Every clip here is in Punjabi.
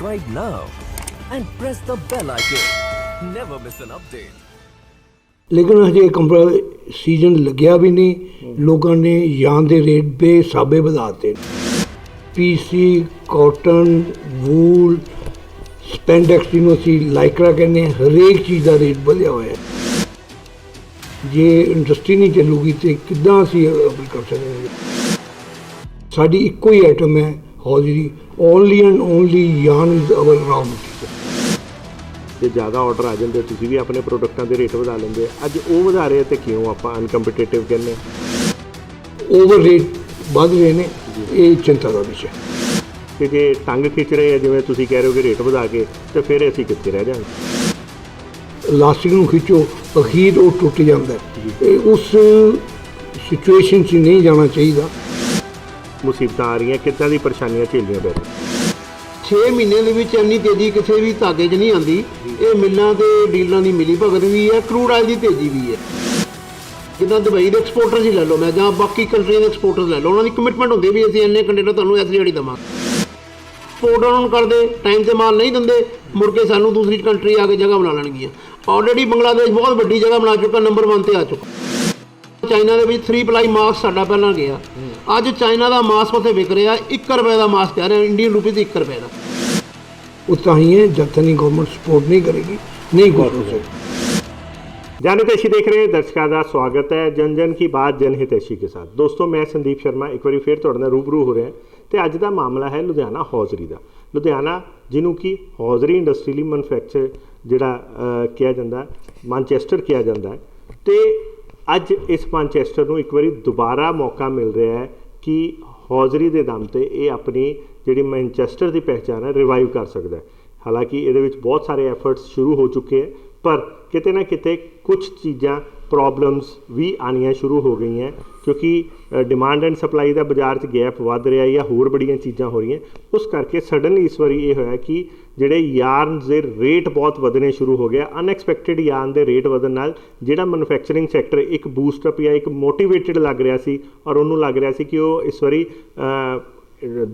subscribe now and press the bell icon. Never miss an update. लेकिन हजे कंपनी सीजन लग्या भी नहीं, लोगों ने यान के रेट बेहिसाबे ਵਧਾਤੇ। पीसी कॉटन वूल स्पैंडेक्स जिन्हों असी लाइकरा कहने हरेक चीज़ का रेट ਵਧਿਆ ਹੋਇਆ है। जे इंडस्ट्री नहीं चलूगी तो किद्दां असी कर सकेंगे। साड़ी इक्को ही आइटम है हौजरी, ओनली एंड ओनली यान इज अवर रॉ मटीरियल। ਜੇ ਜ਼ਿਆਦਾ ਆਰਡਰ ਆ ਜਾਂਦੇ ਤੁਸੀਂ ਵੀ ਆਪਣੇ ਪ੍ਰੋਡਕਟਾਂ ਦੇ ਰੇਟ ਵਧਾ ਲੈਂਦੇ, ਅੱਜ ਉਹ ਵਧਾ ਰਹੇ ਤੇ ਕਿਉਂ ਆਪਾਂ ਅਨਕੰਪੀਟੀਟਿਵ ਕਹਿੰਦੇ? ਓਵਰ ਰੇਟ ਵੱਧ ਰਹੇ ਨੇ, ਇਹ ਚਿੰਤਾ ਦਾ ਵਿਸ਼ਾ। ਤੇ ਜੇ ਟੰਗ ਖਿੱਚ ਰਹੇ ਆ ਜਿਵੇਂ ਤੁਸੀਂ ਕਹਿ ਰਹੇ ਹੋ ਕਿ ਰੇਟ ਵਧਾ ਕੇ, ਤੇ ਫਿਰ ਅਸੀਂ ਕਿੱਥੇ ਰਹਿ ਜਾਵਾਂਗੇ? ਲਾਸਟਿਕ ਨੂੰ ਖਿੱਚੋ, ਅਖੀਰ ਉਹ ਟੁੱਟ ਜਾਂਦਾ ਹੈ। ਉਸ ਸਿਚੁਏਸ਼ਨ 'ਚ ਨਹੀਂ ਜਾਣਾ ਚਾਹੀਦਾ। ਮੁਸੀਬਤਾਂ ਆ ਰਹੀਆਂ, ਕਿੱਦਾਂ ਦੀ ਪਰੇਸ਼ਾਨੀਆਂ ਝੇਲਣੀਆਂ ਪੈ ਰਹੀਆਂ? 6 ਮਹੀਨਿਆਂ ਦੇ ਵਿੱਚ ਇੰਨੀ ਤੇਜ਼ੀ ਕਿਸੇ ਵੀ ਧਾਗੇ 'ਚ ਨਹੀਂ ਆਉਂਦੀ। ਇਹ ਮਿਲਾਂ ਤੇ ਡੀਲਰਾਂ ਦੀ ਮਿਲੀ ਭਗਤ ਵੀ ਹੈ, ਕਰੂਡ ਆਇਲ ਦੀ ਤੇਜ਼ੀ ਵੀ ਹੈ। ਜਿੱਦਾਂ ਦੁਬਈ ਦੇ ਐਕਸਪੋਰਟਰਸ ਹੀ ਲੈ ਲਓ, ਮੈਂ ਜਾਂ ਬਾਕੀ ਕੰਟਰੀਆਂ ਦੇ ਐਕਸਪੋਰਟਰਸ ਲੈ ਲਓ, ਉਹਨਾਂ ਦੀ ਕਮਿਟਮੈਂਟ ਹੁੰਦੀ ਵੀ ਅਸੀਂ ਇੰਨੇ ਕੰਟੇਨਰ ਤੁਹਾਨੂੰ ਇਸ ਦਿਹਾੜੀ ਦੇਵਾਂਗੇ। ਐਕਸਪੋਰਟ ਉਹਨਾਂ ਨੂੰ ਕਰਦੇ, ਟਾਈਮ 'ਤੇ ਮਾਲ ਨਹੀਂ ਦਿੰਦੇ, ਮੁੜ ਕੇ ਸਾਨੂੰ ਦੂਸਰੀ ਕੰਟਰੀ ਆ ਕੇ ਜਗ੍ਹਾ ਬਣਾ ਲੈਣਗੀਆਂ। ਆਲਰੇਡੀ ਬੰਗਲਾਦੇਸ਼ ਬਹੁਤ ਵੱਡੀ ਜਗ੍ਹਾ ਬਣਾ ਚੁੱਕਾ, ਨੰਬਰ 1 ਤੇ ਆ ਚੁੱਕਾ। ਚਾਈਨਾ ਦੇ ਵਿੱਚ 3 ਪਲਾਈ ਮਾਸਕ ਸਾਡਾ ਪਹਿਲਾਂ ਗਿਆ, ਅੱਜ ਚਾਈਨਾ ਦਾ ਮਾਸਕ ਉੱਥੇ ਵਿਕ ਰਿਹਾ 1 ਰੁਪਏ ਦਾ ਮਾਸਕ ਕਹਿ ਰਿਹਾ, ਇੰਡੀਅਨ ਰੁਪੀਜ਼ 1 ਰੁਪਏ ਦਾ। ਉਹ ਤਾਂ ਹੀ ਹੈ ਜਦ ਤੱਕ ਗਵਰਨਮੈਂਟ ਸਪੋਰਟ ਨਹੀਂ ਕਰੇਗੀ, ਨਹੀਂ ਕੁਝ ਹੋ सकता। जन हितैषी देख रहे दर्शकों का स्वागत है जन जन की बात जन हितैषी के साथ। दोस्तों मैं संदीप शर्मा एक बार फिर तुहाडे नाल रूबरू हो रहा है। तो अज का मामला है लुधियाना हौजरी का। लुधियाना जिन्हों की हौजरी इंडस्ट्रीली मैਨੂਫੈਕਚਰ जिहड़ा किया जाता है, मैनचेस्टर किया जाता है। तो अज इस मैनचेस्टर को एक बार दोबारा मौका मिल रहा है कि हौजरी के दम से ये अपनी जी मैनचेस्टर की पहचान है रिवाइव कर सकता है। हालांकि ये बहुत सारे एफर्ट्स शुरू हो चुके हैं, पर किते ना किते कुछ चीज़ां प्रॉब्लम्स भी आनियां शुरू हो गई हैं, क्योंकि डिमांड एंड सप्लाई का बाजार च गैप वध रहा है या होर बड़ियां चीज़ां हो रही हैं। उस करके सडनली इस बार ये होया कि जिहड़े यार्न के रेट बहुत वधने शुरू हो गए। अनएक्सपैक्टेड यार्न के रेट वधन नाल जिहड़ा मैਨੂਫੈਕਚਰਿੰਗ सैक्टर एक बूस्टअप या एक मोटिवेटेड लग रहा सी, और उन्होंने लग रहा सी कि वो इस बारी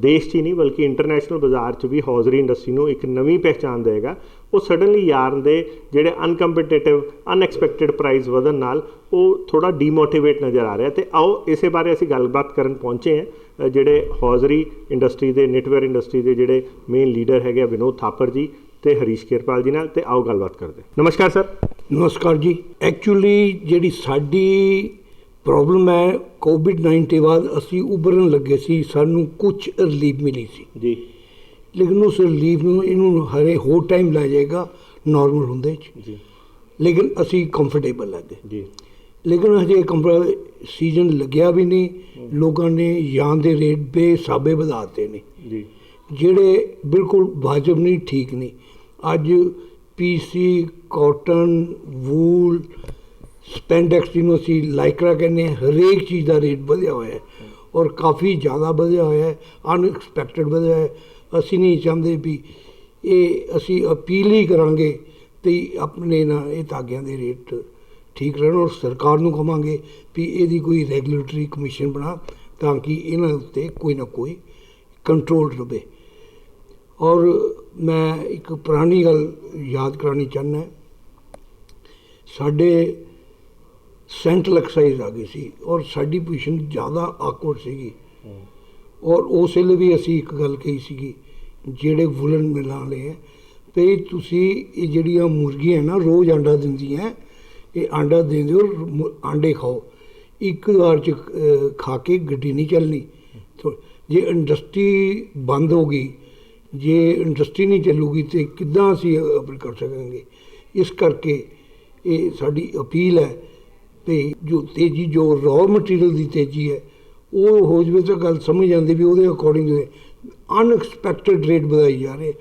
देश 'ਚ ही नहीं बल्कि इंटरनेशनल बाजार 'ਚ भी हौजरी इंडस्ट्री को एक नवीं पहचान देगा। वो सडनली यार्न के जोड़े अनकंपीटेटिव अनएक्सपैक्टेड प्राइस वधन नाल वो थोड़ा डीमोटिवेट नज़र आ रहा है। तो आओ इस बारे असीं गलबात करन पहुँचे हैं जोड़े हौजरी इंडस्ट्री के निटवेयर इंडस्ट्री के जोड़े मेन लीडर है विनोद थापर जी तो हरीश केरपाल जी नाल। तो आओ गलबात करते। नमस्कार सर। नमस्कार जी। एक्चुअली जी साडी प्रॉब्लम है कोविड-19 बाद असी उभरन लगे सी, सानू कुछ रिलीफ मिली सी जी, लेकिन उस रिलीफ में इनू हरे होर टाइम लै जाएगा नॉर्मल होंदे जी, लेकिन असी कंफर्टेबल लगे जी। लेकिन हजे कंपनी सीजन लग्या भी नहीं, लोगों ने यान के रेट बेहिसाबे ਵਧਾਤੇ ने जी, ਜਿਹੜੇ बिल्कुल वाजिब नहीं, ठीक नहीं। अज पीसी कॉटन वूल स्पैंडेक्स जिन्हों असी लाइकरा कहने हरेक चीज़ का रेट ਵਧਿਆ ਹੋਇਆ है, और काफ़ी ज़्यादा ਵਧਿਆ ਹੋਇਆ है, अनएक्सपैक्टेड ਵਧਿਆ है। असी नहीं चाहते भी ये असी अपील ही करांगे तो अपने ना ये धागियां के रेट ठीक रहन, और सरकार को कहांगे भी ये कोई रैगूलेटरी कमीशन बना ताकि इन्हां उत्ते कोई ना कोई कंट्रोल रहे। और मैं एक पुरानी गल याद करानी चाहना है, साढ़े सेंट्रल एक्साइज आ गई सी और साड़ी पोजीशन ज़्यादा आकवर्ड सी, और उस वेले भी असी एक गल कही सी जेड़े वुलन मिलां वाले हैं तो तुसी ये जिहड़ियां मुर्गियां ना रोज़ आंडा दिंदियां, ये आंडा देंदे और आंडे खाओ, एक बार च खा के गड्डी नहीं चलनी। तो जे इंडस्ट्री बंद हो गई, जे इंडस्ट्री नहीं चलूगी तो किद्दां असी कर सकेंगे। इस करके ये साड़ी अपील है तो जो तेज़ी जो रॉ मटीरियल की तेज़ी है वो हो जाए तो गल समझ आती भी वो अकॉर्डिंग अनएक्सपैक्टेड रेट ਵਧਾਈ जा रहे।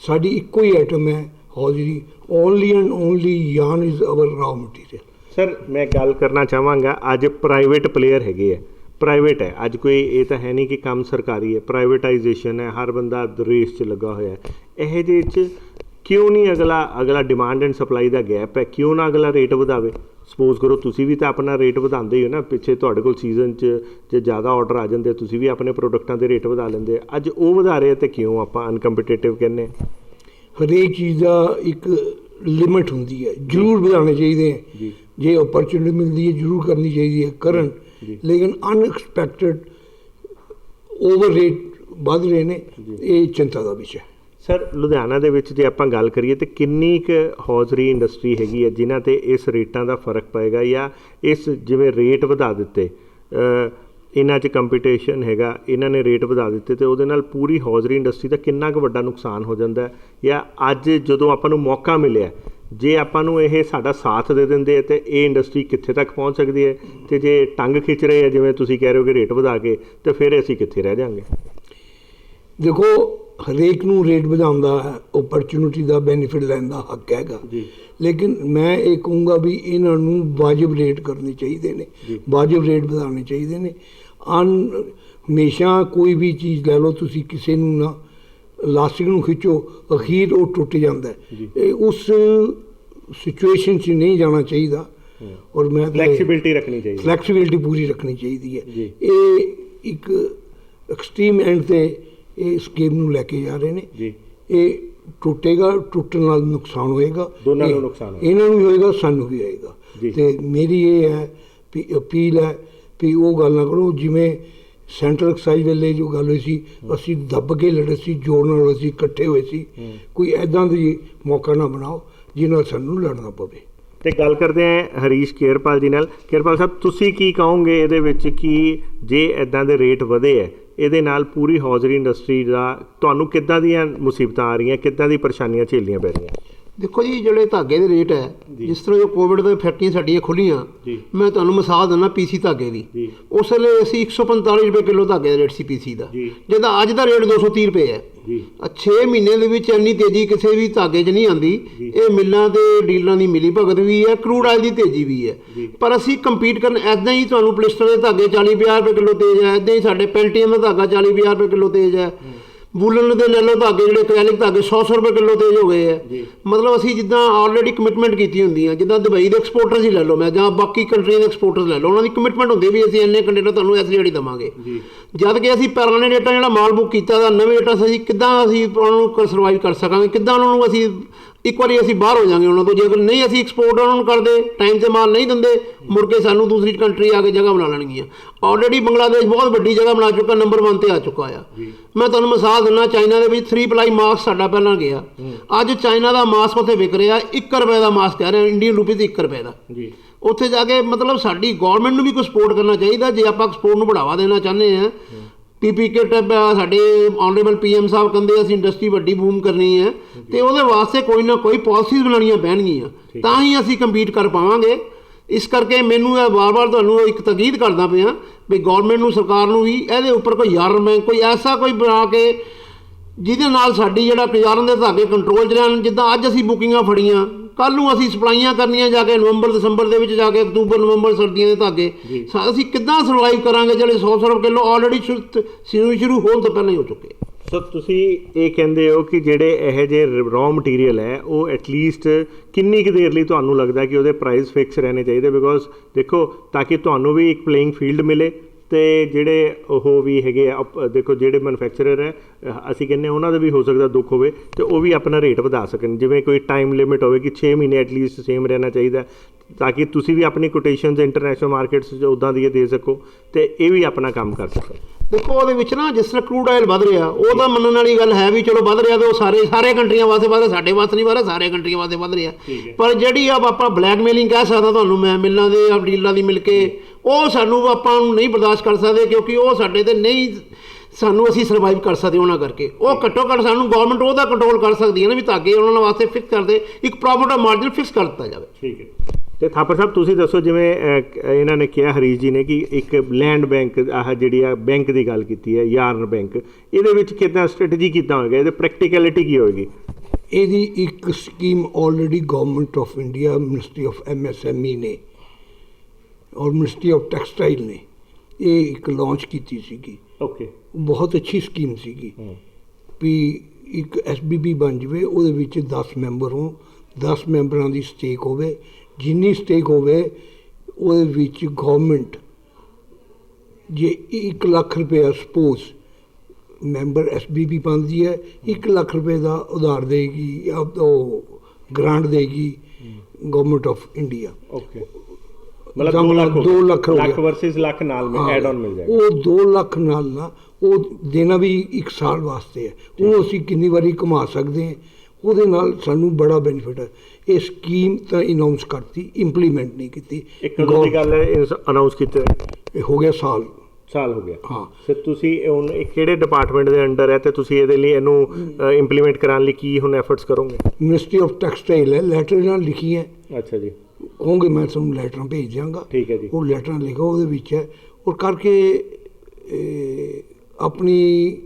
साड़ी इक्को ही आइटम है हौजरी, ओनली एंड ओनली यान is our raw material. Sir मैं गल करना चाहवागा, अज प्राइवेट प्लेयर हैगे है, प्राइवेट है, अज कोई ये तो है नहीं कि काम सरकारी है, प्राइवेटाइजेशन है, हर बंदा रेस च लगा होया है। यह जे क्यों नहीं अगला डिमांड एंड सप्लाई का गैप है, क्यों ना अगला रेट ਵਧਾਵੇ? ਸਪੋਜ਼ ਕਰੋ ਤੁਸੀਂ ਵੀ ਤਾਂ ਆਪਣਾ ਰੇਟ ਵਧਾਉਂਦੇ ਹੀ ਹੋ ਨਾ, ਪਿੱਛੇ ਤੁਹਾਡੇ ਕੋਲ ਸੀਜ਼ਨ 'ਚ ਜੇ ਜ਼ਿਆਦਾ ਆਰਡਰ ਆ ਜਾਂਦੇ ਤੁਸੀਂ ਵੀ ਆਪਣੇ ਪ੍ਰੋਡਕਟਾਂ ਦੇ ਰੇਟ ਵਧਾ ਲੈਂਦੇ, ਅੱਜ ਉਹ ਵਧਾ ਰਹੇ ਤੇ ਕਿਉਂ ਆਪਾਂ ਅਨਕੰਪੀਟੀਟਿਵ ਕਹਿੰਦੇ ਹਾਂ? ਹਰੇਕ ਚੀਜ਼ ਦਾ ਇੱਕ ਲਿਮਿਟ ਹੁੰਦੀ ਹੈ, ਜ਼ਰੂਰ ਵਧਾਉਣੇ ਚਾਹੀਦੇ ਹੈ, ਜੇ ਓਪਰਚੁਨਿਟੀ ਮਿਲਦੀ ਹੈ ਜ਼ਰੂਰ ਕਰਨੀ ਚਾਹੀਦੀ ਹੈ, ਕਰਨ, ਲੇਕਿਨ ਅਨਐਕਸਪੈਕਟਡ ਓਵਰ ਰੇਟ ਵੱਧ ਰਹੇ ਨੇ, ਇਹ ਚਿੰਤਾ ਦਾ ਵਿਸ਼ਾ ਹੈ। ਸਰ ਲੁਧਿਆਣਾ ਦੇ ਵਿੱਚ ਜੇ ਆਪਾਂ ਗੱਲ ਕਰੀਏ ਤਾਂ ਕਿੰਨੀ ਕੁ ਹੌਜ਼ਰੀ ਇੰਡਸਟਰੀ ਹੈਗੀ ਹੈ ਜਿਨ੍ਹਾਂ 'ਤੇ ਇਸ ਰੇਟਾਂ ਦਾ ਫਰਕ ਪਏਗਾ, ਜਾਂ ਇਸ ਜਿਵੇਂ ਰੇਟ ਵਧਾ ਦਿੱਤੇ ਇਹਨਾਂ 'ਚ ਕੰਪੀਟੀਸ਼ਨ ਹੈਗਾ, ਇਹਨਾਂ ਨੇ ਰੇਟ ਵਧਾ ਦਿੱਤੇ ਅਤੇ ਉਹਦੇ ਨਾਲ ਪੂਰੀ ਹੌਜ਼ਰੀ ਇੰਡਸਟਰੀ ਦਾ ਕਿੰਨਾ ਕੁ ਵੱਡਾ ਨੁਕਸਾਨ ਹੋ ਜਾਂਦਾ ਹੈ? ਜਾਂ ਅੱਜ ਜਦੋਂ ਆਪਾਂ ਨੂੰ ਮੌਕਾ ਮਿਲਿਆ, ਜੇ ਆਪਾਂ ਨੂੰ ਇਹ ਸਾਡਾ ਸਾਥ ਦੇ ਦਿੰਦੇ ਹੈ ਤਾਂ ਇਹ ਇੰਡਸਟਰੀ ਕਿੱਥੇ ਤੱਕ ਪਹੁੰਚ ਸਕਦੀ ਹੈ, ਅਤੇ ਜੇ ਟੰਗ ਖਿੱਚ ਰਹੇ ਆ ਜਿਵੇਂ ਤੁਸੀਂ ਕਹਿ ਰਹੇ ਹੋ ਕਿ ਰੇਟ ਵਧਾ ਕੇ, ਤਾਂ ਫਿਰ ਅਸੀਂ ਕਿੱਥੇ ਰਹਿ ਜਾਵਾਂਗੇ? ਦੇਖੋ, ਹਰੇਕ ਨੂੰ ਰੇਟ ਵਧਾਉਣ ਦਾ ਓਪਰਚੁਨਿਟੀ ਦਾ ਬੈਨੀਫਿਟ ਲੈਣ ਦਾ ਹੱਕ ਹੈਗਾ, ਲੇਕਿਨ ਮੈਂ ਇਹ ਕਹੂੰਗਾ ਵੀ ਇਹਨਾਂ ਨੂੰ ਵਾਜਬ ਰੇਟ ਕਰਨੇ ਚਾਹੀਦੇ ਨੇ, ਵਾਜਬ ਰੇਟ ਵਧਾਉਣੇ ਚਾਹੀਦੇ ਨੇ। ਹਮੇਸ਼ਾ ਕੋਈ ਵੀ ਚੀਜ਼ ਲੈ ਲਓ ਤੁਸੀਂ, ਕਿਸੇ ਨੂੰ ਨਾ ਲਾਸਟਿਕ ਨੂੰ ਖਿੱਚੋ, ਅਖੀਰ ਉਹ ਟੁੱਟ ਜਾਂਦਾ, ਇਹ ਉਸ ਸਿਚੁਏਸ਼ਨ 'ਚ ਨਹੀਂ ਜਾਣਾ ਚਾਹੀਦਾ। ਔਰ ਮੈਂ ਫਲੈਕਸੀਬਿਲਿਟੀ ਰੱਖਣੀ ਚਾਹੀਦੀ, ਫਲੈਕਸੀਬਿਲਿਟੀ ਪੂਰੀ ਰੱਖਣੀ ਚਾਹੀਦੀ ਹੈ। ਇਹ ਇੱਕ ਐਕਸਟ੍ਰੀਮ ਐਂਡ 'ਤੇ ਇਹ ਸਕੀਮ ਨੂੰ ਲੈ ਕੇ ਜਾ ਰਹੇ ਨੇ, ਇਹ ਟੁੱਟੇਗਾ, ਟੁੱਟਣ ਨਾਲ ਨੁਕਸਾਨ ਹੋਏਗਾ, ਦੋਨਾਂ ਨੂੰ ਨੁਕਸਾਨ, ਇਹਨਾਂ ਨੂੰ ਵੀ ਹੋਏਗਾ, ਸਾਨੂੰ ਵੀ ਹੋਏਗਾ। ਅਤੇ ਮੇਰੀ ਇਹ ਹੈ ਵੀ ਅਪੀਲ ਹੈ ਵੀ ਉਹ ਗੱਲ ਨਾ ਕਰੋ ਜਿਵੇਂ ਸੈਂਟਰਲ ਐਕਸਾਈਜ਼ ਵੇਲੇ ਜੋ ਗੱਲ ਹੋਈ ਸੀ, ਅਸੀਂ ਦੱਬ ਕੇ ਲੜੇ ਸੀ, ਜੋਰ ਨਾਲ ਅਸੀਂ ਇਕੱਠੇ ਹੋਏ ਸੀ, ਕੋਈ ਇੱਦਾਂ ਦੀ ਮੌਕਾ ਨਾ ਬਣਾਓ ਜਿਹਦੇ ਨਾਲ ਸਾਨੂੰ ਲੜਨਾ ਪਵੇ। ਤੇ ਗੱਲ ਕਰਦੇ ਹਾਂ ਹਰੀਸ਼ ਕੇਰਪਾਲ ਜੀ ਨਾਲ। ਕੇਰਪਾਲ ਸਾਹਿਬ, ਤੁਸੀਂ ਕੀ ਕਹੋਗੇ ਇਹਦੇ ਵਿੱਚ ਕਿ ਜੇ ਇੱਦਾਂ ਦੇ ਰੇਟ ਵਧੇ ਹੈ, ਇਹਦੇ ਨਾਲ ਪੂਰੀ ਹੌਜ਼ਰੀ ਇੰਡਸਟਰੀ ਦਾ ਤੁਹਾਨੂੰ ਕਿੱਦਾਂ ਦੀਆਂ ਮੁਸੀਬਤਾਂ ਆ ਰਹੀਆਂ, ਕਿੱਦਾਂ ਦੀ ਪਰੇਸ਼ਾਨੀਆਂ ਝੇਲਣੀਆਂ ਪੈ ਰਹੀਆਂ? ਦੇਖੋ ਜੀ, ਜਿਹੜੇ ਧਾਗੇ ਦੇ ਰੇਟ ਹੈ, ਜਿਸ ਤਰ੍ਹਾਂ ਜੋ ਕੋਵਿਡ ਦੇ ਫੈਕਟਰੀਆਂ ਸਾਡੀਆਂ ਖੁੱਲ੍ਹੀਆਂ, ਮੈਂ ਤੁਹਾਨੂੰ ਮਿਸਾਲ ਦਿੰਦਾ ਪੀਸੀ ਧਾਗੇ ਦੀ। ਉਸ ਵੇਲੇ ਅਸੀਂ 145 ਰੁਪਏ ਕਿਲੋ ਧਾਗੇ ਦਾ ਰੇਟ ਸੀ ਪੀਸੀ ਦਾ, ਜਿਹਦਾ ਅੱਜ ਦਾ ਰੇਟ 230 ਰੁਪਏ ਹੈ। 6 ਮਹੀਨੇ ਦੇ ਵਿੱਚ ਇੰਨੀ ਤੇਜ਼ੀ ਕਿਸੇ ਵੀ ਧਾਗੇ 'ਚ ਨਹੀਂ ਆਉਂਦੀ। ਇਹ ਮਿੱਲਾਂ ਤੇ ਡੀਲਰਾਂ ਦੀ ਮਿਲੀ ਭਗਤ ਵੀ ਹੈ, ਕਰੂਡ ਆਇਲ ਦੀ ਤੇਜ਼ੀ ਵੀ ਹੈ, ਪਰ ਅਸੀਂ ਕੰਪੀਟ ਕਰਨ ਇੱਦਾਂ ਹੀ ਤੁਹਾਨੂੰ ਪੋਲੀਸਟਰ ਦੇ ਧਾਗੇ 40-50 ਰੁਪਏ ਕਿਲੋ ਤੇਜ਼ ਹੈ, ਇੱਦਾਂ ਹੀ ਸਾਡੇ ਪੈਂਟੀਅਮ ਦਾ ਧਾਗਾ 40-50 ਰੁਪਏ ਕਿਲੋ ਤੇਜ਼ ਹੈ, ਵੂਲਨ ਦੇ ਨੈਲੋ ਧਾਗੇ ਜਿਹੜੇ ਐਕ੍ਰੈਲਿਕ ਧਾਗੇ 100 ਰੁਪਏ ਕਿਲੋ ਤੇਜ਼ ਹੋ ਗਏ ਹੈ। ਮਤਲਬ ਅਸੀਂ ਜਿੱਦਾਂ ਆਲਰੇਡੀ ਕਮਿਟਮੈਂਟ ਕੀਤੀ ਹੁੰਦੀ ਆ, ਜਿੱਦਾਂ ਦੁਬਈ ਦੇ ਐਕਸਪੋਰਟਰਸ ਹੀ ਲੈ ਲਓ, ਮੈਂ ਜਾਂ ਬਾਕੀ ਕੰਟਰੀਆਂ ਦੇ ਐਕਸਪੋਰਟਰਸ ਲੈ ਲਓ, ਉਹਨਾਂ ਦੀ ਕਮਿਟਮੈਂਟ ਹੁੰਦੀ ਵੀ ਅਸੀਂ ਇੰਨੇ ਕੰਟੇਨਰ ਤੁਹਾਨੂੰ ਇਸ ਰੇਟ ਦੇਵਾਂਗੇ। ਜਦ ਕਿ ਅਸੀਂ ਪੁਰਾਣੇ ਰੇਟਾਂ ਜਿਹੜਾ ਮਾਲ ਬੁੱਕ ਕੀਤਾ ਦਾ, ਨਵੇਂ ਰੇਟਾਂ ਅਸੀਂ ਕਿੱਦਾਂ ਅਸੀਂ ਉਹਨਾਂ ਨੂੰ ਸਰਵਾਈਵ ਕਰ ਸਕਾਂਗੇ, ਕਿੱਦਾਂ ਉਹਨਾਂ ਨੂੰ ਅਸੀਂ ਇੱਕ ਵਾਰੀ ਅਸੀਂ ਬਾਹਰ ਹੋ ਜਾਵਾਂਗੇ ਉਹਨਾਂ ਤੋਂ, ਜੇ ਅਗਰ ਨਹੀਂ ਅਸੀਂ ਐਕਸਪੋਰਟ ਉਹਨਾਂ ਨੂੰ ਕਰਦੇ, ਟਾਈਮ 'ਤੇ ਮਾਲ ਨਹੀਂ ਦਿੰਦੇ, ਮੁੜ ਕੇ ਸਾਨੂੰ ਦੂਸਰੀ ਕੰਟਰੀ ਆ ਕੇ ਜਗ੍ਹਾ ਬਣਾ ਲੈਣਗੀਆਂ। ਆਲਰੇਡੀ ਬੰਗਲਾਦੇਸ਼ ਬਹੁਤ ਵੱਡੀ ਜਗ੍ਹਾ ਬਣਾ ਚੁੱਕਾ, ਨੰਬਰ 1 'ਤੇ ਆ ਚੁੱਕਾ ਆ। ਮੈਂ ਤੁਹਾਨੂੰ ਮਿਸਾਲ ਦਿੰਦਾ, ਚਾਈਨਾ ਦੇ ਵਿੱਚ 3 ਪਲਾਈ ਮਾਸਕ ਸਾਡਾ ਪਹਿਲਾਂ ਗਿਆ, ਅੱਜ ਚਾਈਨਾ ਦਾ ਮਾਸਕ ਉੱਥੇ ਵਿਕ ਰਿਹਾ 1 ਰੁਪਏ ਦਾ ਮਾਸਕ ਕਹਿ ਰਿਹਾ, ਇੰਡੀਅਨ ਰੁਪੀਜ਼ 1 ਰੁਪਏ ਦਾ। ਉੱਥੇ ਜਾ ਕੇ ਮਤਲਬ ਸਾਡੀ ਗੌਰਮੈਂਟ ਨੂੰ ਵੀ ਕੋਈ ਸਪੋਰਟ ਕਰਨਾ ਚਾਹੀਦਾ, ਜੇ ਆਪਾਂ ਐਕਸਪੋਰਟ ਨੂੰ ਬੜਾਵਾ ਦੇਣਾ ਚਾਹੁੰਦੇ ਹਾਂ। ਪੀਪੀ ਕਿਟ ਸਾਡੇ ਆਨਰੇਬਲ PM ਸਾਹਿਬ ਕਹਿੰਦੇ ਅਸੀਂ ਇੰਡਸਟਰੀ ਵੱਡੀ ਬੂਮ ਕਰਨੀ ਹੈ, ਅਤੇ ਉਹਦੇ ਵਾਸਤੇ ਕੋਈ ਨਾ ਕੋਈ ਪਾਲਿਸੀਜ਼ ਬਣਾਉਣੀਆਂ ਪੈਣਗੀਆਂ, ਤਾਂ ਹੀ ਅਸੀਂ ਕੰਪੀਟ ਕਰ ਪਾਵਾਂਗੇ। ਇਸ ਕਰਕੇ ਮੈਨੂੰ ਇਹ ਵਾਰ-ਵਾਰ ਤੁਹਾਨੂੰ ਇੱਕ ਤਕੀਦ ਕਰਦਾ ਪਿਆ ਵੀ ਗੌਰਮੈਂਟ ਨੂੰ, ਸਰਕਾਰ ਨੂੰ ਵੀ ਇਹਦੇ ਉੱਪਰ ਕੋਈ ਯਾਰਨ ਬੈਂਕ, ਕੋਈ ਐਸਾ ਕੋਈ ਬਣਾ ਕੇ ਜਿਹਦੇ ਨਾਲ ਸਾਡੀ ਜਿਹੜਾ ਯਾਰਨ ਦੇ ਧਾਗੇ ਕੰਟਰੋਲ 'ਚ ਰਹਿਣ। ਜਿੱਦਾਂ ਅੱਜ ਅਸੀਂ ਬੁਕਿੰਗਾਂ ਫੜੀਆਂ, ਕੱਲ੍ਹ ਨੂੰ ਅਸੀਂ ਸਪਲਾਈਆਂ ਕਰਨੀਆਂ ਜਾ ਕੇ ਨਵੰਬਰ-ਦਸੰਬਰ ਦੇ ਵਿੱਚ ਜਾ ਕੇ, ਅਕਤੂਬਰ-ਨਵੰਬਰ ਸਰਦੀਆਂ ਦੇ ਧਾਗੇ, ਅਸੀਂ ਕਿੱਦਾਂ ਸਰਵਾਈਵ ਕਰਾਂਗੇ ਜਿਹੜੇ 100 ਰੁਪਏ ਕਿਲੋ ਆਲਰੇਡੀ ਸ਼ੁਰੂ ਹੋਣ ਤੋਂ ਪਹਿਲਾਂ ਹੀ ਹੋ ਚੁੱਕੇ। ਸੋ ਤੁਸੀਂ ਇਹ ਕਹਿੰਦੇ ਹੋ ਕਿ ਜਿਹੜੇ ਇਹੋ ਜਿਹੇ ਰॉ ਮਟੀਰੀਅਲ ਹੈ ਉਹ ਐਟਲੀਸਟ ਕਿੰਨੀ ਕੁ ਦੇਰ ਲਈ ਤੁਹਾਨੂੰ ਲੱਗਦਾ ਕਿ ਉਹਦੇ ਪ੍ਰਾਈਸ ਫਿਕਸ ਰਹਿਣੇ ਚਾਹੀਦੇ? ਬਿਕੋਜ਼ ਦੇਖੋ, ਤਾਂ ਕਿ ਤੁਹਾਨੂੰ ਵੀ ਇੱਕ ਪਲੇਇੰਗ ਫੀਲਡ ਮਿਲੇ, ਅਤੇ ਜਿਹੜੇ ਉਹ ਵੀ ਹੈਗੇ ਆ, ਦੇਖੋ ਜਿਹੜੇ ਮੈਨੂਫੈਕਚਰਰ ਹੈ, ਅਸੀਂ ਕਹਿੰਦੇ ਉਹਨਾਂ ਦਾ ਵੀ ਹੋ ਸਕਦਾ ਦੁੱਖ ਹੋਵੇ, ਅਤੇ ਉਹ ਵੀ ਆਪਣਾ ਰੇਟ ਵਧਾ ਸਕਣ। ਜਿਵੇਂ ਕੋਈ ਟਾਈਮ ਲਿਮਿਟ ਹੋਵੇ ਕਿ 6 ਮਹੀਨੇ ਐਟਲੀਸਟ ਸੇਮ ਰਹਿਣਾ ਚਾਹੀਦਾ, ਤਾਂ ਕਿ ਤੁਸੀਂ ਵੀ ਆਪਣੀ ਕੋਟੇਸ਼ਨਸ ਇੰਟਰਨੈਸ਼ਨਲ ਮਾਰਕੀਟਸ 'ਚ ਉੱਦਾਂ ਦੀਆਂ ਦੇ ਸਕੋ ਅਤੇ ਇਹ ਵੀ ਆਪਣਾ ਕੰਮ ਕਰ ਸਕੋ। ਦੇਖੋ, ਉਹਦੇ ਵਿੱਚ ਨਾ ਜਿਸ ਤਰ੍ਹਾਂ ਕਰੂਡ ਆਇਲ ਵੱਧ ਰਿਹਾ, ਉਹ ਤਾਂ ਮੰਨਣ ਵਾਲੀ ਗੱਲ ਹੈ ਵੀ ਚਲੋ ਵੱਧ ਰਿਹਾ, ਤਾਂ ਉਹ ਸਾਰੇ ਕੰਟਰੀਆਂ ਵਾਸਤੇ ਵੱਧ ਰਿਹਾ, ਸਾਡੇ ਵਾਸਤੇ ਨਹੀਂ ਵੱਧ ਰਿਹਾ, ਸਾਰੇ ਕੰਟਰੀਆਂ ਵਾਸਤੇ ਵੱਧ ਰਿਹਾ। ਪਰ ਜਿਹੜੀ ਆਪਾਂ ਬਲੈਕਮੇਲਿੰਗ ਕਹਿ ਸਕਦਾ ਤੁਹਾਨੂੰ ਮੈਂ, ਮਿੱਲਾਂ ਦੇ ਡੀਲਰਾਂ ਦੀ ਮਿਲ ਕੇ, ਉਹ ਸਾਨੂੰ ਆਪਾਂ ਨੂੰ ਨਹੀਂ ਬਰਦਾਸ਼ਤ ਕਰ ਸਕਦੇ, ਕਿਉਂਕਿ ਉਹ ਸਾਡੇ 'ਤੇ ਨਹੀਂ, ਸਾਨੂੰ ਅਸੀਂ ਸਰਵਾਈਵ ਕਰ ਸਕਦੇ ਉਹਨਾਂ ਕਰਕੇ। ਉਹ ਘੱਟੋ ਘੱਟ ਸਾਨੂੰ ਗੌਰਮੈਂਟ ਉਹਦਾ ਕੰਟਰੋਲ ਕਰ ਸਕਦੀ ਹੈ ਨਾ, ਵੀ ਧਾਗੇ ਉਹਨਾਂ ਵਾਸਤੇ ਫਿਕਸ ਕਰਦੇ, ਇੱਕ ਪ੍ਰੋਫਿਟ ਮਾਰਜਨ ਫਿਕਸ ਕਰ ਦਿੱਤਾ ਜਾਵੇ। ਠੀਕ ਹੈ। ਅਤੇ ਥਾਪਰ ਸਾਹਿਬ, ਤੁਸੀਂ ਦੱਸੋ, ਜਿਵੇਂ ਇਹਨਾਂ ਨੇ ਕਿਹਾ ਹਰੀਸ਼ ਜੀ ਨੇ ਕਿ ਇੱਕ ਲੈਂਡ ਬੈਂਕ, ਆਹ ਜਿਹੜੀ ਆ ਬੈਂਕ ਦੀ ਗੱਲ ਕੀਤੀ ਹੈ, ਯਾਰਨ ਬੈਂਕ, ਇਹਦੇ ਵਿੱਚ ਕਿੱਦਾਂ ਸਟ੍ਰੈਟਜੀ ਕਿੱਦਾਂ ਹੋਏਗਾ, ਇਹਦੇ ਪ੍ਰੈਕਟੀਕੈਲਿਟੀ ਕੀ ਹੋਏਗੀ? ਇਹਦੀ ਇੱਕ scheme already government of India, ministry of MSME ਨੇ ਔਰ ਮਿਨਿਸਟਰੀ ਆਫ ਟੈਕਸਟਾਈਲ ਨੇ ਇਹ ਇੱਕ ਲਾਂਚ ਕੀਤੀ ਸੀਗੀ। ਓਕੇ, ਬਹੁਤ ਅੱਛੀ ਸਕੀਮ ਸੀਗੀ ਵੀ ਇੱਕ SBB ਬਣ ਜਾਵੇ, ਉਹਦੇ ਵਿੱਚ 10 ਮੈਂਬਰ ਹੋਣ, 10 ਮੈਂਬਰਾਂ ਦੀ ਸਟੇਕ ਹੋਵੇ, ਜਿੰਨੀ ਸਟੇਕ ਹੋਵੇ ਉਹਦੇ ਵਿੱਚ ਗਵਰਨਮੈਂਟ ਜੇ 1 ਲੱਖ ਰੁਪਇਆ ਸਪੋਜ਼ ਮੈਂਬਰ SBB ਪਾਉਂਦੀ ਹੈ, 1 ਲੱਖ ਰੁਪਏ ਦਾ ਉਧਾਰ ਦੇਗੀ ਜਾਂ ਉਹ ਗ੍ਰਾਂਟ ਦੇਗੀ ਗਵਰਨਮੈਂਟ ਆਫ ਇੰਡੀਆ। ਓਕੇ, ਮਤਲਬ 2 ਲੱਖ ਹੋ ਲੱਖ ਗਿਆ ਵਰਸਸ ਲੱਖ ਨਾਲ में ਐਡ ਆਨ ਮਿਲ ਜਾਏਗਾ। ਉਹ 2 ਲੱਖ ਨਾਲ ਨਾ ਉਹ ਦੇਣਾ ਵੀ 1 ਸਾਲ ਵਾਸਤੇ ਹੈ, ਉਹਨੂੰ ਅਸੀਂ ਕਿੰਨੀ ਵਾਰੀ ਘੁਮਾ ਸਕਦੇ ਹਾਂ, ਉਹਦੇ ਨਾਲ ਸਾਨੂੰ ਬੜਾ ਬੈਨੀਫਿਟ ਹੈ। ਇਹ ਸਕੀਮ ਤਾਂ ਅਨਾਉਂਸ ਕਰਤੀ, ਇੰਪਲੀਮੈਂਟ ਨਹੀਂ ਕੀਤੀ। ਇੱਕ ਕਦੋਂ ਦੀ ਗੱਲ ਹੈ ਅਨਾਉਂਸ ਕੀਤੇ? ਇਹ ਹੋ ਗਿਆ ਸਾਲ ਹੋ ਗਿਆ। ਹਾਂ। ਸਰ ਤੁਸੀਂ ਹੁਣ ਇਹ ਕਿਹੜੇ ਡਿਪਾਰਟਮੈਂਟ ਦੇ ਅੰਡਰ ਹੈ ਤੇ ਤੁਸੀਂ ਇਹਦੇ ਲਈ ਇਹਨੂੰ ਇੰਪਲੀਮੈਂਟ ਕਰਾਉਣ ਲਈ ਕੀ ਹੁਣ ਐਫਰਟਸ ਕਰੋਗੇ? ਮਿਨਿਸਟਰੀ ਆਫ ਟੈਕਸਟਾਈਲ ਹੈ, ਲੈਟਰ ਨਾਲ ਲਿਖੀ ਹੈ। ਅੱਛਾ ਜੀ। ਕਹੋਗੇ ਮੈਂ ਤੁਹਾਨੂੰ ਲੈਟਰਾਂ ਭੇਜ ਦਿਆਂਗਾ। ਠੀਕ ਹੈ ਜੀ। ਉਹ ਲੈਟਰਾਂ ਲਿਖੋ, ਉਹਦੇ ਵਿੱਚ ਹੈ ਔਰ ਕਰਕੇ ਆਪਣੀ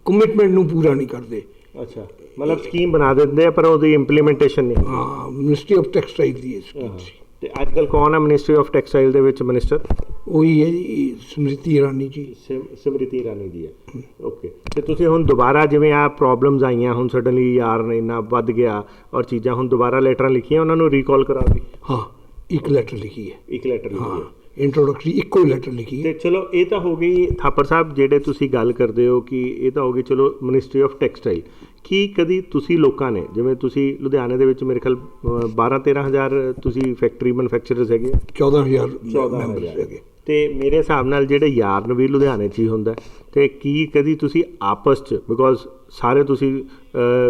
ਕਮਿਟਮੈਂਟ ਨੂੰ ਪੂਰਾ ਨਹੀਂ ਕਰਦੇ। ਅੱਛਾ, ਮਤਲਬ ਸਕੀਮ ਬਣਾ ਦਿੰਦੇ ਆ ਪਰ ਉਹਦੀ ਇੰਪਲੀਮੈਂਟੇਸ਼ਨ ਨਹੀਂ। ਹਾਂ, ministry of textile the scheme ਸੀ। ਤੇ ਅੱਜ ਕੱਲ੍ਹ ਕੌਣ ਹੈ ਮਿਨਿਸਟਰੀ ਆਫ ਟੈਕਸਟਾਈਲ ਦੇ ਵਿੱਚ ਮਿਨਿਸਟਰ? ਉਹੀ ਹੈ ਜੀ, ਸਮ੍ਰਿਤੀ ਇਰਾਨੀ ਜੀ। ਸਮ੍ਰਿਤੀ ਇਰਾਨੀ ਜੀ ਹੈ। ਓਕੇ, ਤੇ ਤੁਸੀਂ ਹੁਣ ਦੁਬਾਰਾ ਜਿਵੇਂ ਆ ਪ੍ਰੋਬਲਮਸ ਆਈਆਂ ਹੁਣ ਸਡਨਲੀ ਯਾਰ ਨੇ ਇੰਨਾ ਵੱਧ ਗਿਆ ਔਰ ਚੀਜ਼ਾਂ ਹੁਣ ਦੁਬਾਰਾ ਲੈਟਰਾਂ ਲਿਖੀਆਂ ਉਹਨਾਂ ਨੂੰ ਰੀਕਾਲ ਕਰਾ ਦੀ? ਹਾਂ, 1 ਲੈਟਰ ਲਿਖੀ ਹੈ। 1 ਲੈਟਰ ਲਿਖੀ ਹੈ, ਇੰਟਰੋਡਕਟਰੀ ਇੱਕੋ ਹੀ ਲੈਟਰ ਲਿਖੀ ਹੈ। ਤੇ ਚਲੋ ਇਹ ਤਾਂ ਹੋ ਗਈ ਥਾਪਰ ਸਾਹਿਬ, ਜਿਹੜੇ ਤੁਸੀਂ ਗੱਲ ਕਰਦੇ ਹੋ ਕਿ ਇਹ ਤਾਂ ਹੋ ਗਈ ਚਲੋ ਮਿਨਿਸਟਰੀ ਆਫ ਟੈਕਸਟਾਈਲ। ਕੀ ਕਦੀ ਤੁਸੀਂ ਲੋਕਾਂ ਨੇ, ਜਿਵੇਂ ਤੁਸੀਂ ਲੁਧਿਆਣੇ ਦੇ ਵਿੱਚ ਮੇਰੇ ਖਿਆਲ 12-13 ਹਜ਼ਾਰ ਤੁਸੀਂ ਫੈਕਟਰੀ ਮੈਨੂਫੈਕਚਰਰਸ ਹੈਗੇ? 14,000 ਮੈਂਬਰਸ ਹੈਗੇ। ਤੇ ਮੇਰੇ ਹਿਸਾਬ ਨਾਲ ਜਿਹੜੇ ਯਾਰਨ ਵੀ ਲੁਧਿਆਣੇ 'ਚ ਹੀ ਹੁੰਦਾ, ਤੇ ਕੀ ਕਦੀ ਤੁਸੀਂ ਆਪਸ 'ਚ, ਬਿਕੋਜ਼ ਸਾਰੇ ਤੁਸੀਂ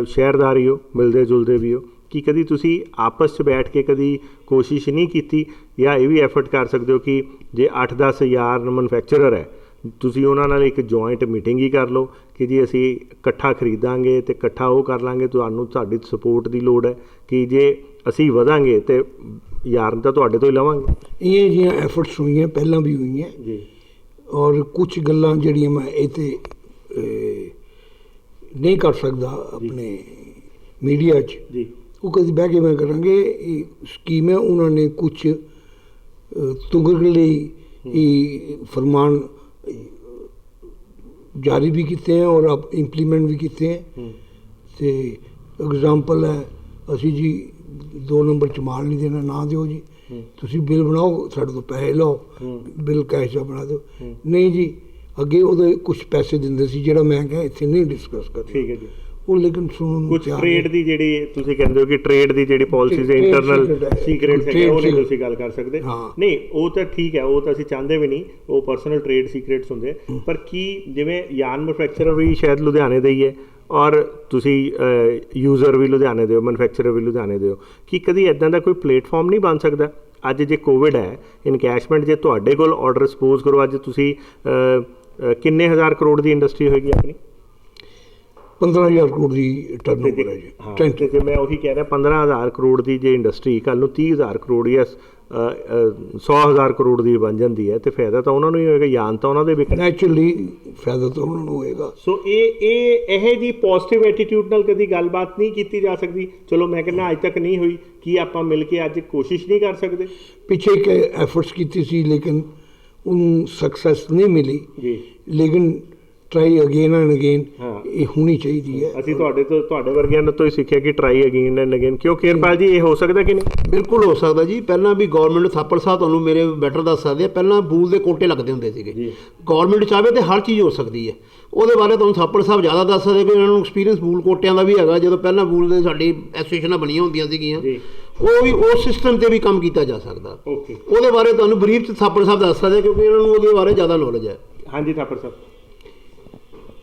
ਸ਼ਹਿਰਦਾਰ ਹੋ, ਮਿਲਦੇ ਜੁਲਦੇ ਵੀ ਹੋ, ਕਿ ਕਦੀ ਤੁਸੀਂ ਆਪਸ 'ਚ ਬੈਠ ਕੇ ਕਦੀ ਕੋਸ਼ਿਸ਼ ਨਹੀਂ ਕੀਤੀ ਜਾਂ ਇਹ ਵੀ ਐਫਰਟ ਕਰ ਸਕਦੇ ਹੋ ਕਿ ਜੇ 8-10 ਹਜ਼ਾਰ ਮੈਨੂਫੈਕਚਰਰ ਹੈ ਤੁਸੀਂ ਉਹਨਾਂ ਨਾਲ ਇੱਕ ਜੁਆਇੰਟ ਮੀਟਿੰਗ ਹੀ ਕਰ ਲਓ ਕਿ ਜੀ ਅਸੀਂ ਇਕੱਠਾ ਖਰੀਦਾਂਗੇ ਤੇ ਇਕੱਠਾ ਉਹ ਕਰ ਲਾਂਗੇ, ਤੁਹਾਨੂੰ ਸਾਡੀ ਸਪੋਰਟ ਦੀ ਲੋੜ ਹੈ ਕਿ ਜੇ ਅਸੀਂ ਵਧਾਂਗੇ ਤੇ ਯਾਰਨ ਤਾਂ ਤੁਹਾਡੇ ਤੋਂ ਹੀ ਲਵਾਂਗੇ। ਇਹ ਜਿਹੀਆਂ ਐਫਰਟਸ ਹੋਈਆਂ, ਪਹਿਲਾਂ ਵੀ ਹੋਈਆਂ ਜੀ। ਔਰ ਕੁਝ ਗੱਲਾਂ ਜਿਹੜੀਆਂ ਮੈਂ ਇਹ 'ਤੇ ਨਹੀਂ ਕਰ ਸਕਦਾ ਆਪਣੇ ਮੀਡੀਆ 'ਚ ਜੀ, ਉਹ ਕਦੀ ਬਹਿ ਕੇ ਮੈਂ ਕਰਾਂਗੇ। ਇਹ ਸਕੀਮ ਹੈ, ਉਹਨਾਂ ਨੇ ਕੁਝ ਤੁਗਰ ਲਈ ਇਹ ਫਰਮਾਨ ਜਾਰੀ ਵੀ ਕੀਤੇ ਹੈ ਔਰ ਆਪ ਇੰਪਲੀਮੈਂਟ ਵੀ ਕੀਤੇ ਹੈ। ਤੇ ਐਗਜ਼ਾਮਪਲ ਹੈ, ਅਸੀਂ ਜੀ 2 ਨੰਬਰ 'ਚ ਮਾਲ ਨਹੀਂ ਦੇਣਾ, ਨਾ ਦਿਓ ਜੀ, ਤੁਸੀਂ ਬਿੱਲ ਬਣਾਓ, ਸਾਡੇ ਤੋਂ ਪੈਸੇ ਲਓ, ਬਿੱਲ ਕੈਸ਼ ਦਾ ਬਣਾ ਦਿਓ। ਨਹੀਂ ਜੀ, ਅੱਗੇ ਉਹਦੇ ਕੁਝ ਪੈਸੇ ਦਿੰਦੇ ਸੀ, ਜਿਹੜਾ ਮੈਂ ਕਿਹਾ ਇੱਥੇ ਨਹੀਂ ਡਿਸਕਸ ਕਰ। ਠੀਕ ਹੈ ਜੀ। ਉਹ ਲੇਕਿਨ ਸੁਣਨ ਕੁਝ ਟ੍ਰੇਡ ਦੀ ਜਿਹੜੀ ਤੁਸੀਂ ਕਹਿੰਦੇ ਹੋ ਕਿ ਟ੍ਰੇਡ ਦੀ ਜਿਹੜੀ ਪਾਲਿਸੀਜ਼ ਇੰਟਰਨਲ ਸੀਕ੍ਰੇਟਸ ਹੈਗੇ ਉਹ ਨਹੀਂ ਤੁਸੀਂ ਗੱਲ ਕਰ ਸਕਦੇ। ਨਹੀਂ, ਉਹ ਤਾਂ ਠੀਕ ਹੈ, ਉਹ ਤਾਂ ਅਸੀਂ ਚਾਹੁੰਦੇ ਵੀ ਨਹੀਂ, ਉਹ ਪਰਸਨਲ ਟ੍ਰੇਡ ਸੀਕ੍ਰੇਟਸ ਹੁੰਦੇ। ਪਰ ਕੀ ਜਿਵੇਂ ਯਾਨ ਮੈਨੂਫੈਕਚਰਰ ਵੀ ਸ਼ਾਇਦ ਲੁਧਿਆਣੇ ਦੇ ਹੀ ਹੈ ਔਰ ਤੁਸੀਂ ਯੂਜ਼ਰ ਵੀ ਲੁਧਿਆਣੇ ਦੇ ਹੋ, ਮੈਨੂਫੈਕਚਰਰ ਵੀ ਲੁਧਿਆਣੇ ਦੇ ਹੋ, ਕਿ ਕਦੀ ਇੱਦਾਂ ਦਾ ਕੋਈ ਪਲੇਟਫਾਰਮ ਨਹੀਂ ਬਣ ਸਕਦਾ? ਅੱਜ ਜੇ ਕੋਵਿਡ ਹੈ, ਇਨਕੈਸ਼ਮੈਂਟ ਜੇ ਤੁਹਾਡੇ ਕੋਲ ਆਰਡਰ ਸਪੋਜ਼ ਕਰੋ ਅੱਜ ਤੁਸੀਂ ਕਿੰਨੇ ਹਜ਼ਾਰ ਕਰੋੜ ਦੀ ਇੰਡਸਟਰੀ ਹੋਏਗੀ ਆਪਣੀ? 15,000 ਕਰੋੜ ਦੀ ਟਰਨਓਵਰ ਹੈ ਜੀ। ਹਾਂ, ਤੇ ਮੈਂ ਉਹੀ ਕਹਿ ਰਿਹਾ 15,000 ਕਰੋੜ ਦੀ ਜੇ ਇੰਡਸਟਰੀ ਕੱਲ੍ਹ ਨੂੰ 30,000 ਕਰੋੜ ਜਾਂ 100,000 ਕਰੋੜ ਦੀ ਬਣ ਜਾਂਦੀ ਹੈ ਤੇ ਫਾਇਦਾ ਤਾਂ ਉਹਨਾਂ ਨੂੰ ਹੀ ਹੋਏਗਾ, ਯਾਨ ਤਾਂ ਉਹਨਾਂ ਦੇ ਵੀ ਨੈਚੁਰਲੀ ਫਾਇਦਾ ਤਾਂ ਉਹਨਾਂ ਨੂੰ ਹੋਏਗਾ। ਸੋ ਇਹ ਜੀ ਪੋਜ਼ਿਟਿਵ ਐਟੀਟਿਊਡ ਨਾਲ ਕਦੀ ਗੱਲਬਾਤ ਨਹੀਂ ਕੀਤੀ ਜਾ ਸਕਦੀ? ਚਲੋ ਮੈਂ ਕਹਿੰਦਾ ਅੱਜ ਤੱਕ ਨਹੀਂ ਹੋਈ, ਕੀ ਆਪਾਂ ਮਿਲ ਕੇ ਅੱਜ ਕੋਸ਼ਿਸ਼ ਨਹੀਂ ਕਰ ਸਕਦੇ? ਪਿੱਛੇ ਇੱਕ ਐਫਰਟਸ ਕੀਤੀ ਸੀ ਲੇਕਿਨ ਉਹਨੂੰ ਸਕਸੈਸ ਨਹੀਂ ਮਿਲੀ ਜੀ। ਲੇਕਿਨ ਟਰਾਈ ਅਗੇਨ ਐਂਡ ਅਗੇਨ ਇਹ ਹੋਣੀ ਚਾਹੀਦੀ ਹੈ। ਅਸੀਂ ਤੁਹਾਡੇ ਵਰਗਿਆਂ ਤੋਂ ਹੀ ਸਿੱਖਿਆ ਕਿ ਟਰਾਈ ਅਗੇਨ ਐਂਡ ਅਗੇਨ। ਕਿਉਂ ਕੇਰਪਾਲ ਜੀ, ਇਹ ਹੋ ਸਕਦਾ ਕਿ ਨਹੀਂ? ਬਿਲਕੁਲ ਹੋ ਸਕਦਾ ਜੀ। ਪਹਿਲਾਂ ਵੀ ਗਵਰਨਮੈਂਟ, ਥਾਪਰ ਸਾਹਿਬ ਤੁਹਾਨੂੰ ਮੇਰੇ ਬੈਟਰ ਦੱਸ ਸਕਦੇ ਆ, ਪਹਿਲਾਂ ਬੂਲ ਦੇ ਕੋਟੇ ਲੱਗਦੇ ਹੁੰਦੇ ਸੀਗੇ। ਗਵਰਨਮੈਂਟ ਚਾਹਵੇ ਤੇ ਹਰ ਚੀਜ਼ ਹੋ ਸਕਦੀ ਹੈ। ਉਹਦੇ ਬਾਰੇ ਤੁਹਾਨੂੰ ਥਾਪਰ ਸਾਹਿਬ ਜ਼ਿਆਦਾ ਦੱਸ ਸਕਦੇ ਕਿ ਇਹਨਾਂ ਨੂੰ ਐਕਸਪੀਰੀਅੰਸ ਬੂਲ ਕੋਟਿਆਂ ਦਾ ਵੀ ਹੈਗਾ। ਜਦੋਂ ਪਹਿਲਾਂ ਬੂਲ ਦੇ ਸਾਡੀ ਐਸੋਸੀਏਸ਼ਨਾਂ ਬਣੀਆਂ ਹੁੰਦੀਆਂ ਸੀਗੀਆਂ, ਉਹ ਵੀ ਉਸ ਸਿਸਟਮ 'ਤੇ ਵੀ ਕੰਮ ਕੀਤਾ ਜਾ ਸਕਦਾ। ਉਹਦੇ ਬਾਰੇ ਤੁਹਾਨੂੰ ਬਰੀਫ 'ਚ ਥਾਪਰ ਸਾਹਿਬ ਦੱਸ ਸਕਦੇ ਕਿਉਂਕਿ ਇਹਨਾਂ ਨੂੰ ਉਹਦੇ ਬਾਰੇ ਜ਼ਿਆਦਾ ਨੌਲੇਜ ਹੈ। ਹਾਂਜੀ ਥਾਪਰ ਸਾਹਿਬ।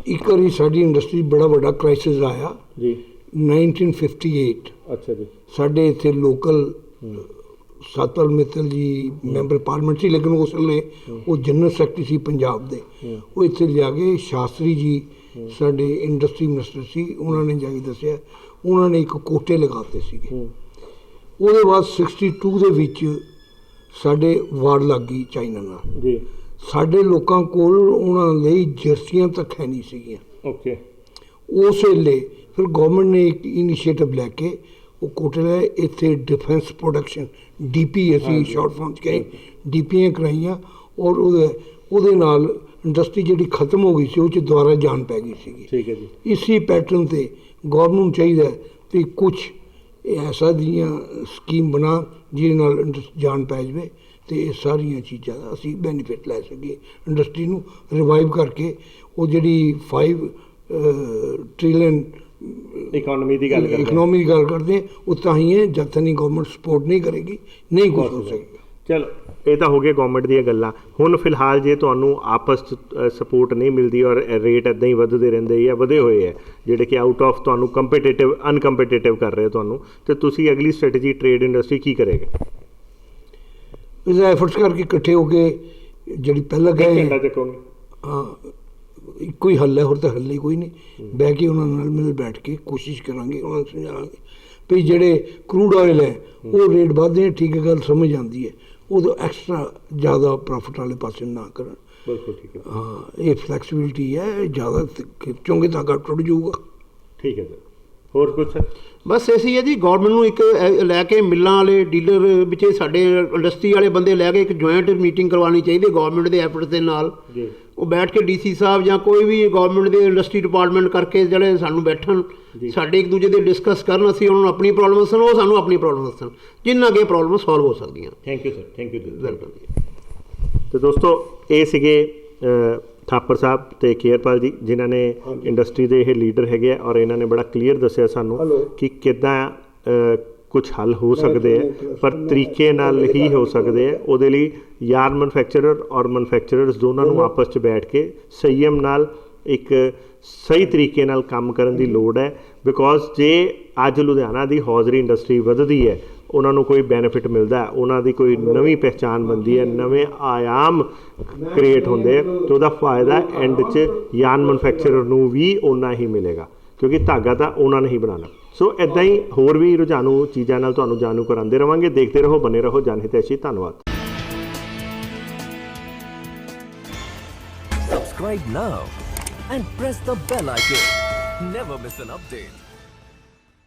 ਇੱਕ ਵਾਰੀ ਸਾਡੀ ਇੰਡਸਟਰੀ ਬੜਾ ਵੱਡਾ ਕ੍ਰਾਈਸਿਸ ਆਇਆ ਜੀ 1958। ਅੱਛਾ ਜੀ। ਸਾਡੇ ਇੱਥੇ ਲੋਕਲ ਸਤਪਾਲ ਮਿੱਤਲ ਜੀ ਮੈਂਬਰ ਪਾਰਲੀਮੈਂਟ ਸੀ, ਲੇਕਿਨ ਉਸ ਵੇਲੇ ਉਹ ਜਨਰਲ ਸੈਕਟਰੀ ਸੀ ਪੰਜਾਬ ਦੇ। ਉਹ ਇੱਥੇ ਲਿਆ ਕੇ ਸ਼ਾਸਤਰੀ ਜੀ ਸਾਡੇ ਇੰਡਸਟਰੀ ਮਿਨਿਸਟਰ ਸੀ, ਉਹਨਾਂ ਨੇ ਜਾ ਕੇ ਦੱਸਿਆ, ਉਹਨਾਂ ਨੇ ਇੱਕ ਕੋਟੇ ਲਗਾਤੇ ਸੀਗੇ। ਉਹਦੇ ਬਾਅਦ 62 ਦੇ ਵਿੱਚ ਸਾਡੇ ਵਾਰ ਲੱਗ ਗਈ ਚਾਈਨਾ ਨਾਲ ਜੀ। ਸਾਡੇ ਲੋਕਾਂ ਕੋਲ ਉਹਨਾਂ ਲਈ ਜਰਸੀਆਂ ਤੱਕ ਹੈ ਨਹੀਂ ਸੀਗੀਆਂ। ਓਕੇ। ਉਸ ਵੇਲੇ ਫਿਰ ਗਵਰਨਮੈਂਟ ਨੇ ਇੱਕ ਇਨੀਸ਼ੀਏਟਿਵ ਲੈ ਕੇ ਉਹ ਕੋਟੇ ਲੈ ਇੱਥੇ ਡਿਫੈਂਸ ਪ੍ਰੋਡਕਸ਼ਨ DP ਅਸੀਂ ਸ਼ਾਰਟ ਫਾਰਮ 'ਚ ਕਹੇ DPਆਂ ਕਰਾਈਆਂ ਔਰ ਉਹਦੇ ਨਾਲ ਇੰਡਸਟਰੀ ਜਿਹੜੀ ਖਤਮ ਹੋ ਗਈ ਸੀ ਉਹ 'ਚ ਦੁਬਾਰਾ ਜਾਨ ਪੈ ਗਈ ਸੀਗੀ। ਠੀਕ ਹੈ ਜੀ। ਇਸੇ ਪੈਟਰਨ 'ਤੇ ਗਵਰਨਮੈਂਟ ਨੂੰ ਚਾਹੀਦਾ ਕਿ ਕੁਛ ਐਸਾ ਦੀਆਂ ਸਕੀਮ ਬਣਾ ਜਿਹਦੇ ਨਾਲ ਜਾਨ ਪੈ ਜਾਵੇ। ਤੇ ਇਹ ਸਾਰੀਆਂ ਚੀਜ਼ਾਂ ਦਾ ਅਸੀਂ ਬੈਨੀਫਿਟ ਲੈ ਸਕੀਏ, ਇੰਡਸਟਰੀ ਨੂੰ ਰਿਵਾਈਵ ਕਰਕੇ ਉਹ ਜਿਹੜੀ 5 ਟ੍ਰਿਲੀਅਨ ਇਕਨੋਮੀ ਦੀ ਗੱਲ ਕਰਦੇ ਇਕਨੋਮੀ ਦੀ ਗੱਲ ਕਰਦੇ ਹਾਂ, ਉਹ ਤਾਂ ਹੀ ਹੈ ਜਦ ਤੱਕ ਗਵਰਨਮੈਂਟ ਸਪੋਰਟ ਨਹੀਂ ਕਰੇਗੀ ਨਹੀਂ ਕੁਝ ਹੋ ਸਕੇਗਾ। ਚਲੋ ਇਹ ਤਾਂ ਹੋ ਗਿਆ ਗਵਰਨਮੈਂਟ ਦੀਆਂ ਗੱਲਾਂ। ਹੁਣ ਫਿਲਹਾਲ ਜੇ ਤੁਹਾਨੂੰ ਆਪਸ 'ਚ ਸਪੋਰਟ ਨਹੀਂ ਮਿਲਦੀ ਔਰ ਰੇਟ ਇੱਦਾਂ ਹੀ ਵੱਧਦੇ ਰਹਿੰਦੇ ਜਾਂ ਵਧੇ ਹੋਏ ਹੈ ਜਿਹੜੇ ਕਿ ਆਊਟ ਆਫ ਤੁਹਾਨੂੰ ਕੰਪੀਟੀਟਿਵ ਅਨਕੰਪੀਟੀਟਿਵ ਕਰ ਰਹੇ ਤੁਹਾਨੂੰ, ਤੇ ਤੁਸੀਂ ਅਗਲੀ ਸਟ੍ਰੈਟਜੀ ਟ੍ਰੇਡ ਇੰਡਸਟਰੀ ਕੀ ਕਰੇਗਾ? ਇਸ ਐਫਰਟਸ ਕਰਕੇ ਇਕੱਠੇ ਹੋ ਕੇ ਜਿਹੜੀ ਪਹਿਲਾਂ ਗਏ ਹਾਂ ਇੱਕੋ ਹੀ ਹੱਲ ਹੈ, ਹੋਰ ਤਾਂ ਹੱਲ ਹੀ ਕੋਈ ਨਹੀਂ। ਬਹਿ ਕੇ ਉਹਨਾਂ ਨਾਲ ਮਿਲ ਬੈਠ ਕੇ ਕੋਸ਼ਿਸ਼ ਕਰਾਂਗੇ, ਉਹਨਾਂ ਨੂੰ ਸਮਝਾਵਾਂਗੇ ਵੀ ਜਿਹੜੇ ਕਰੂਡ ਆਇਲ ਹੈ ਉਹ ਰੇਟ ਵੱਧਦੇ, ਠੀਕ ਹੈ ਗੱਲ ਸਮਝ ਆਉਂਦੀ ਹੈ, ਉਦੋਂ ਐਕਸਟਰਾ ਜ਼ਿਆਦਾ ਪ੍ਰੋਫਿਟ ਵਾਲੇ ਪਾਸੇ ਨਾ ਕਰਨ। ਬਿਲਕੁਲ ਠੀਕ ਹੈ। ਹਾਂ ਇਹ ਫਲੈਕਸੀਬਿਲਿਟੀ ਹੈ, ਜ਼ਿਆਦਾ ਖਿੱਚੋਗੇ ਤਾਂ ਅੱਗਾ ਟੁੱਟ ਜਾਊਗਾ। ਠੀਕ ਹੈ ਸਰ, ਹੋਰ ਕੁਛ? ਬਸ ਐਸੀ ਹੈ ਜੀ, ਗਵਰਨਮੈਂਟ ਨੂੰ ਇੱਕ ਲੈ ਕੇ ਮਿੱਲਾਂ ਵਾਲੇ ਡੀਲਰ ਵਿੱਚ ਸਾਡੇ ਇੰਡਸਟਰੀ ਵਾਲੇ ਬੰਦੇ ਲੈ ਕੇ ਇੱਕ ਜੁਆਇੰਟ ਮੀਟਿੰਗ ਕਰਵਾਉਣੀ ਚਾਹੀਦੀ ਗਵਰਨਮੈਂਟ ਦੇ ਐਫਰਟ ਦੇ ਨਾਲ ਜੀ। ਉਹ ਬੈਠ ਕੇ ਡੀਸੀ ਸਾਹਿਬ ਜਾਂ ਕੋਈ ਵੀ ਗਵਰਨਮੈਂਟ ਦੇ ਇੰਡਸਟਰੀ ਡਿਪਾਰਟਮੈਂਟ ਕਰਕੇ ਜਿਹੜੇ ਸਾਨੂੰ ਬੈਠਣ, ਸਾਡੇ ਇੱਕ ਦੂਜੇ ਦੇ ਡਿਸਕਸ ਕਰਨ, ਅਸੀਂ ਉਹਨਾਂ ਨੂੰ ਆਪਣੀ ਪ੍ਰੋਬਲਮ ਦੱਸਣ, ਉਹ ਸਾਨੂੰ ਆਪਣੀ ਪ੍ਰੋਬਲਮ ਦੱਸਣ, ਜਿੰਨਾ ਅੱਗੇ ਪ੍ਰੋਬਲਮ ਸੋਲਵ ਹੋ ਸਕਦੀਆਂ। Thank you sir, thank you welcome. ਤੇ ਦੋਸਤੋ ਇਹ ਸੀਗੇ ਥਾਪਰ ਸਾਹਿਬ ਤੇ ਕੇਅਰਪਾਲ ਜੀ, ਜਿਨ੍ਹਾਂ ਨੇ ਇੰਡਸਟਰੀ ਦੇ ਇਹ ਲੀਡਰ ਹੈਗੇ ਆ ਔਰ ਇਹਨਾਂ ਨੇ ਬੜਾ ਕਲੀਅਰ ਦੱਸਿਆ ਸਾਨੂੰ ਕਿ ਕਿੱਦਾਂ ਕੁਝ ਹੱਲ ਹੋ ਸਕਦੇ ਹੈ, ਪਰ ਤਰੀਕੇ ਨਾਲ ਹੀ ਹੋ ਸਕਦੇ ਹੈ। ਉਹਦੇ ਲਈ ਯਾਰ ਮੈਨੂਫੈਕਚਰਰ ਔਰ ਮੈਨੂਫੈਕਚਰਰਸ ਦੋਨਾਂ ਨੂੰ ਆਪਸ 'ਚ ਬੈਠ ਕੇ ਸੰਯਮ ਨਾਲ ਇੱਕ ਸਹੀ ਤਰੀਕੇ ਨਾਲ ਕੰਮ ਕਰਨ ਦੀ ਲੋੜ ਹੈ। ਬਿਕੋਜ਼ ਜੇ ਅੱਜ ਲੁਧਿਆਣਾ ਦੀ ਹੌਜ਼ਰੀ ਇੰਡਸਟਰੀ ਵੱਧਦੀ ਹੈ, ਉਹਨਾਂ ਨੂੰ ਕੋਈ ਬੈਨੀਫਿਟ ਮਿਲਦਾ, ਉਹਨਾਂ ਦੀ ਕੋਈ ਨਵੀਂ ਪਹਿਚਾਣ ਬਣਦੀ ਹੈ, ਨਵੇਂ ਆਯਾਮ ਕ੍ਰੀਏਟ ਹੁੰਦੇ ਆ, ਅਤੇ ਉਹਦਾ ਫਾਇਦਾ ਐਂਡ 'ਚ ਯਾਨ ਮੈਨੂਫੈਕਚਰਰ ਨੂੰ ਵੀ ਓਨਾ ਹੀ ਮਿਲੇਗਾ, ਕਿਉਂਕਿ ਧਾਗਾ ਤਾਂ ਉਹਨਾਂ ਨੇ ਹੀ ਬਣਾਉਣਾ। ਸੋ ਇੱਦਾਂ ਹੀ ਹੋਰ ਵੀ ਰੁਝਾਨੂ ਚੀਜ਼ਾਂ ਨਾਲ ਤੁਹਾਨੂੰ ਜਾਣੂ ਕਰਾਉਂਦੇ ਰਹਾਂਗੇ। ਦੇਖਦੇ ਰਹੋ, ਬਨੇ ਰਹੋ ਜਨਹਿਤੈਸ਼ੀ। ਧੰਨਵਾਦ। Subscribe now and press the bell icon. Never miss an update.